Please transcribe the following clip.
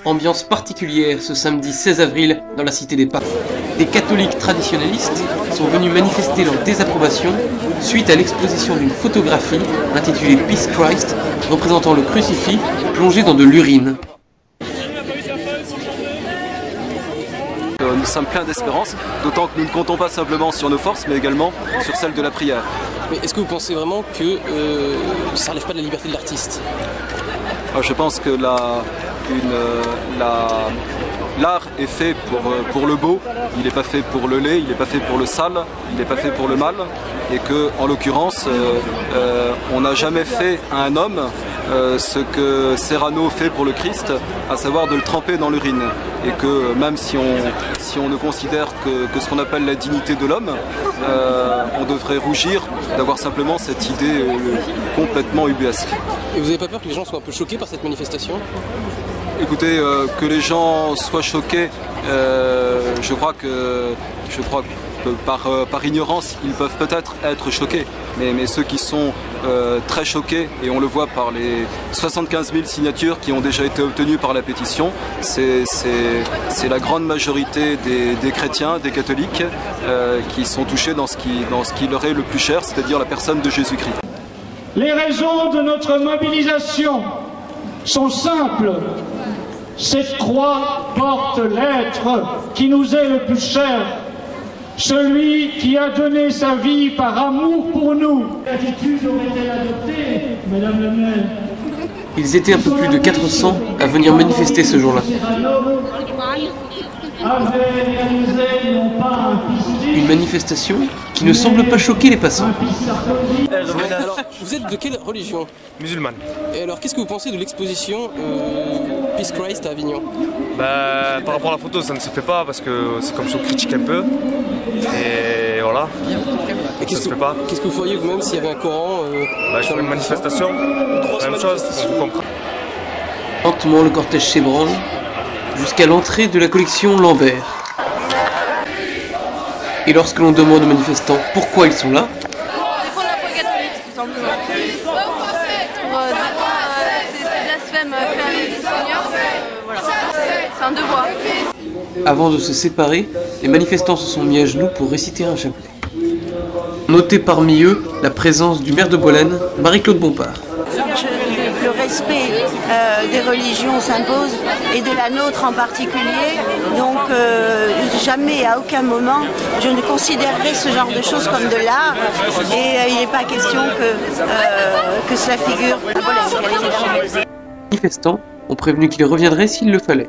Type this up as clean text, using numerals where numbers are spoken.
Ambiance particulière ce samedi 16 avril dans la cité des papes. Des catholiques traditionnalistes sont venus manifester leur désapprobation suite à l'exposition d'une photographie intitulée Peace Christ, représentant le crucifix plongé dans de l'urine. Nous sommes pleins d'espérance, d'autant que nous ne comptons pas simplement sur nos forces, mais également sur celles de la prière. Mais est-ce que vous pensez vraiment que ça n'enlève pas de la liberté de l'artiste? Je pense que l'art est fait pour le beau, il n'est pas fait pour le laid, il n'est pas fait pour le sale, il n'est pas fait pour le mal, et que, en l'occurrence, on n'a jamais fait à un homme ce que Serrano fait pour le Christ, à savoir de le tremper dans l'urine. Et que même si on ne considère que ce qu'on appelle la dignité de l'homme, on devrait rougir d'avoir simplement cette idée complètement ubuesque. Et vous n'avez pas peur que les gens soient un peu choqués par cette manifestation ? Écoutez, que les gens soient choqués, je crois que par ignorance, ils peuvent peut-être être choqués. Mais ceux qui sont très choqués, et on le voit par les 75 000 signatures qui ont déjà été obtenues par la pétition, c'est la grande majorité des chrétiens, des catholiques, qui sont touchés dans ce qui leur est le plus cher, c'est-à-dire la personne de Jésus-Christ. Les raisons de notre mobilisation sont simples. Cette croix porte l'être qui nous est le plus cher, celui qui a donné sa vie par amour pour nous. L'attitude aurait-elle adoptée, Madame la maire? Ils étaient un peu plus de 400 à venir manifester ce jour-là. Une manifestation qui ne semble pas choquer les passants. Alors, vous êtes de quelle religion? Musulmane. Et alors, qu'est-ce que vous pensez de l'exposition Peace Christ à Avignon? Par rapport à la photo, ça ne se fait pas parce que c'est comme si on critique un peu. Et voilà. Et qu'est-ce que vous feriez vous-même s'il y avait un Coran Je ferais une manifestation. La même chose, on comprend. Lentement, le cortège s'ébranle jusqu'à l'entrée de la collection Lambert. Et lorsque l'on demande aux manifestants pourquoi ils sont là, Défendre la foi catholique, tout simplement. C'est blasphème fait avec le Seigneur, voilà. C'est un devoir. avant de se séparer, les manifestants se sont mis à genoux pour réciter un chapelet. Notez parmi eux la présence du maire de Bolène, Marie-Claude Bompard. Le respect des religions s'impose et de la nôtre en particulier. Donc jamais, à aucun moment, je ne considérerai ce genre de choses comme de l'art. Et il n'est pas question que cela figure à Bolène. Les manifestants ont prévenu qu'ils reviendraient s'il le fallait.